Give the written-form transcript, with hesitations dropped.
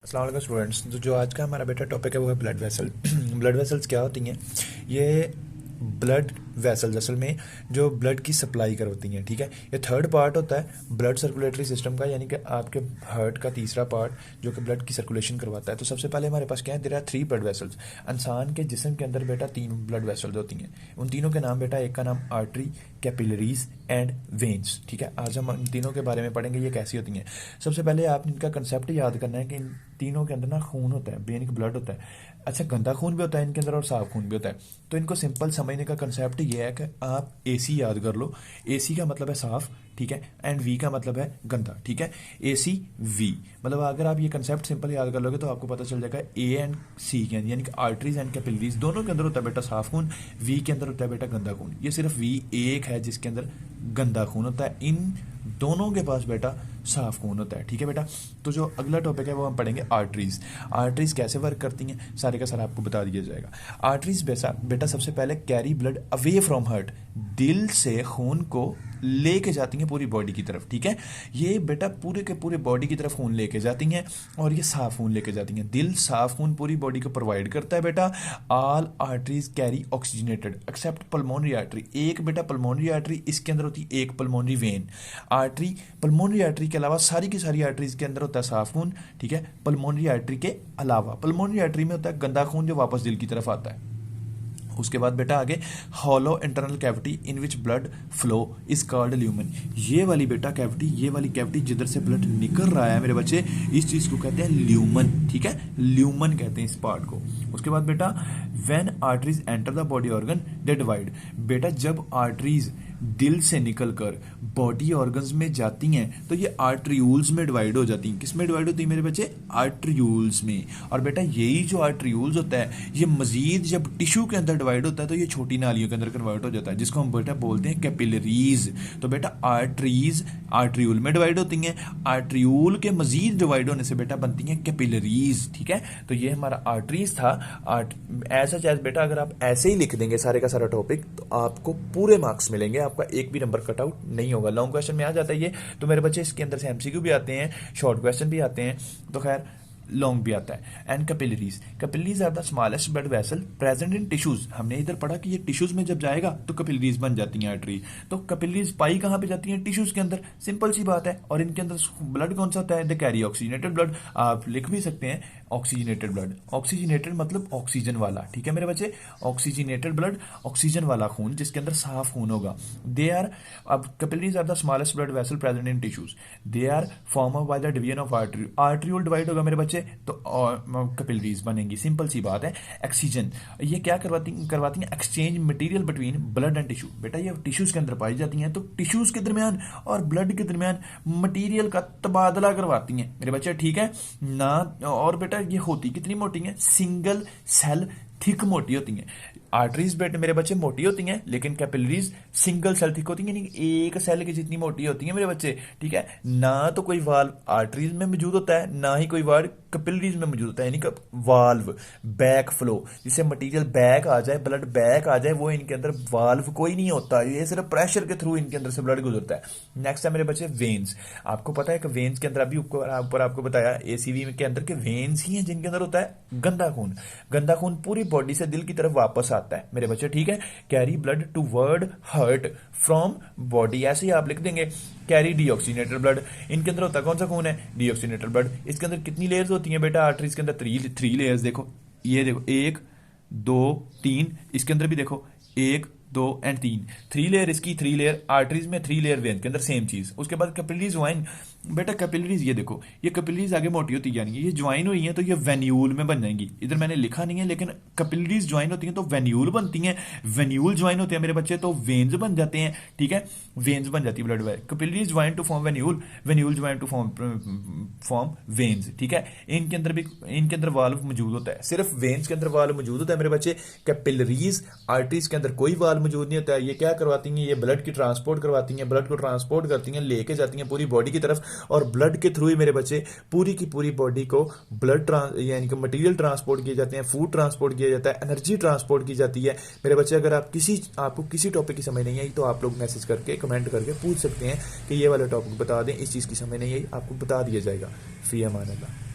अस्सलाम वालेकुम स्टूडेंट्स। तो जो आज का हमारा बेटा टॉपिक है वो है ब्लड वेसल। ब्लड वेसल्स क्या होती हैं? ये ब्लड वेसल्स असल में जो ब्लड की सप्लाई करती हैं, ठीक है। ये थर्ड पार्ट होता है ब्लड सर्कुलेटरी सिस्टम का, यानी कि आपके हार्ट का तीसरा पार्ट जो कि ब्लड की सर्कुलेशन करवाता है। तो सबसे पहले हमारे पास क्या है, देयर आर 3 ब्लड वेसल्स। इंसान के जिस्म के अंदर बेटा 3 ब्लड वेसल्स होती हैं। उन तीनों के नाम बेटा, एक का नाम आर्टरी, कैपिलरीज एंड वेन्स, ठीक है। आज हम इन तीनों के बारे में पढ़ेंगे, ये कैसी होती हैं। सबसे पहले आप इनका कंसेप्ट याद करना है कि इन तीनों के अंदर ना खून होता है, यानी कि ब्लड होता है। अच्छा, गंदा खून भी होता है इनके अंदर और साफ खून भी होता है। तो इनको सिंपल समझने का कंसेप्ट ये है कि आप एसी याद कर लो। एसी का मतलब है साफ, ठीक है, एंड वी का मतलब है गंदा, ठीक है। एसी वी मतलब अगर आप ये कंसेप्ट सिंपल याद कर लोगे तो आपको पता चल जाएगा ए एंड सी के अंदर, यानी कि आर्टरीज एंड कैपिलरीज दोनों के अंदर होता है बेटा साफ खून, वी के अंदर होता है बेटा गंदा खून। ये सिर्फ वी एक है जिसके अंदर गंदा खून होता है, इन दोनों के पास बेटा साफ खून होता है, ठीक है बेटा। तो जो अगला टॉपिक है वो हम पढ़ेंगे आर्टरीज। आर्टरीज कैसे वर्क करती हैं सारे का सारा आपको बता दिया जाएगा। आर्टरीज बेटा सबसे पहले carry blood away from heart, दिल से खून को लेके जाती हैं पूरी बॉडी की तरफ, ठीक है। ये बेटा पूरे के पूरे बॉडी की तरफ खून लेके जाती हैं और ये साफ खून लेके जाती हैं। दिल साफ खून पूरी बॉडी को प्रोवाइड करता है बेटा। All arteries carry oxygenated accept pulmonary artery. एक बेटा पल्मोनरी आर्टरी, इसके अंदर होती है एक pulmonary vein. Artery pulmonary artery के अलावा सारी की सारी आर्टरीज के अंदर होता है साफ खून, ठीक है। पल्मोनरी आर्टरी के अलावा पल्मोनरी आर्टरी में होता है गंदा खून जो वापस दिल की तरफ आता है। उसके बाद बेटा आगे hollow internal cavity in which blood flow is called lumen. ये वाली बेटा कैविटी, ये वाली कैविटी जिधर से ब्लड निकल रहा है मेरे बच्चे, इस चीज को कहते हैं ल्यूमन, ठीक है। ल्यूमन कहते हैं इस पार्ट को। उसके बाद बेटा when arteries enter the body organ they divide. बेटा जब आर्टरीज दिल से निकलकर बॉडी ऑर्गन्स में जाती हैं तो ये आर्ट्रियूल्स में डिवाइड हो जाती हैं। किस में डिवाइड होती है मेरे बच्चे? आर्ट्रियूल्स में। और बेटा यही जो आर्ट्रियूल्स होता है ये मजीद जब टिश्यू के अंदर डिवाइड होता है तो ये छोटी नालियों के अंदर कन्वर्ट हो जाता है, जिसको हम बेटा बोलते हैं कैपिलरीज। तो बेटा आर्टरीज आर्ट्रियूल में डिवाइड होती हैं, आर्ट्रियूल के मजीद डिवाइड होने से बेटा बनती हैं कैपिलरीज, ठीक है। तो ये हमारा आर्टरीज था। ऐसा चाहे बेटा अगर आप ऐसे ही लिख देंगे सारे का सारा टॉपिक तो आपको पूरे मार्क्स मिलेंगे, आपका एक भी नंबर कट आउट नहीं होगा। लॉन्ग क्वेश्चन में आ जाता है ये, तो मेरे बच्चे इसके अंदर से एमसीक्यू भी आते हैं, शॉर्ट क्वेश्चन भी आते हैं, तो खैर लॉन्ग भी आता है। And capillaries, capillaries are the smallest blood vessel present in tissues. हमने इधर पढ़ा कि ये टिश्यूज में जब जाएगा तो कैपिलरीज बन जाती हैं आर्टरी। तो कैपिलरीज पाई कहां पे जाती हैं? टिश्यूज के अंदर, सिंपल सी बात है। और इनके अंदर ब्लड कौन सा होता है? The carry oxygenated blood. आप लिख भी सकते हैं ऑक्सीजनेटेड ब्लड। ऑक्सीजनेटेड मतलब ऑक्सीजन वाला, ठीक है मेरे बच्चे। ऑक्सीजनेटेड ब्लड ऑक्सीजन वाला खून जिसके अंदर साफ खून होगा। दे आर, अब capillaries are the smallest blood vessel present in tissues. They are form by the division of artery. Arteriole divide होगा मेरे बच्चे तो कैपिलरीज बनेंगी, सिंपल सी बात है। ऑक्सीजन ये क्या करवाती हैं? Exchange material between blood and tissue. बेटा ये टिश्यूज के अंदर पाई जाती हैं तो टिश्यूज के दरमियान और ब्लड के दरमियान मटेरियल का तबादला करवाती हैं मेरे बच्चे, ठीक है ना। और बेटा ये होती कितनी मोटी है? सिंगल सेल थिक मोटी होती हैं। आर्टरीज बेटे मेरे बच्चे मोटी होती हैं, लेकिन कैपिलरीज सिंगल सेल थिक होती हैं, यानी एक सेल की जितनी मोटी होती है मेरे बच्चे, ठीक है ना। तो कोई वाल्व आर्टरीज में मौजूद होता है, ना ही कोई वाल्व कैपिलरीज में मौजूद होता है, यानी कि वाल्व बैक फ्लो, जिससे मटेरियल बैक आ जाए, ब्लड बैक आ जाए, वो इनके अंदर वाल्व कोई नहीं होता, ये सिर्फ प्रेशर के थ्रू इनके अंदर से ब्लड गुजरता है। नेक्स्ट है मेरे बच्चे वेन्स। आपको पता है कि वेन्स के अंदर अभी ऊपर आपको बताया एसीवी के अंदर के वेन्स ही हैं जिनके अंदर होता है गंदा खून। गंदा खून पूरी बॉडी से दिल की तरफ वापस आता है मेरे बच्चे, ठीक है। Carry blood toward heart from body, ऐसे ही आप लिख देंगे कैरी डीऑक्सीनेटेड ब्लड। इनके अंदर होता कौन सा खून है? Deoxygenated blood. इसके अंदर कितनी लेयर्स होती हैं बेटा? आर्टरीज के अंदर थ्री लेयर्स। देखो ये देखो 1 2 3, इसके अंदर भी देखो 1 2 एंड 3, 3 लेयर इसकी, 3 लेयर आर्टरीज में, 3 लेयर वेन के अंदर, सेम चीज। उसके बाद कैपिलरीज ज्वाइन। बेटा कैपिलरीज ये देखो, ये कैपिलरीज आगे मोटी होती जाएंगी, ये ज्वाइन हुई हैं तो ये वेन्यूल में बन जाएंगी। इधर मैंने लिखा नहीं है लेकिन कैपिलरीज ज्वाइन होती हैं तो वेन्यूल बनती हैं। वेन्यूल ज्वाइन होते हैं मेरे बच्चे तो वेन्स बन जाते हैं, ठीक है। वेन्स बन जाती है blood vein. Capillaries join to form venule, venule join to form veins, ठीक है। इनके अंदर वाल्व मौजूद होता है, सिर्फ वेन्स के अंदर वाल्व मौजूद होता है मेरे बच्चे। कैपिलरीज आर्टरीज के अंदर कोई वाल्व मौजूद नहीं होता है। ये क्या करवाती हैं? ये ब्लड की ट्रांसपोर्ट करवाती हैं, ब्लड को ट्रांसपोर्ट करती हैं, लेके जाती हैं पूरी बॉडी की तरफ, और ब्लड के थ्रू ही मेरे बच्चे पूरी की पूरी बॉडी को ब्लड यानी कि मटेरियल ट्रांसपोर्ट किए जाते हैं, फूड ट्रांसपोर्ट किया जाता है, एनर्जी ट्रांसपोर्ट की जाती है मेरे बच्चे। अगर आपको किसी टॉपिक की समझ नहीं आई तो आप लोग मैसेज करके कमेंट करके पूछ सकते हैं कि ये वाला टॉपिक बता दें, इस चीज़ की समझ नहीं आई, आपको बता दिया जाएगा। फी अमान अल्लाह।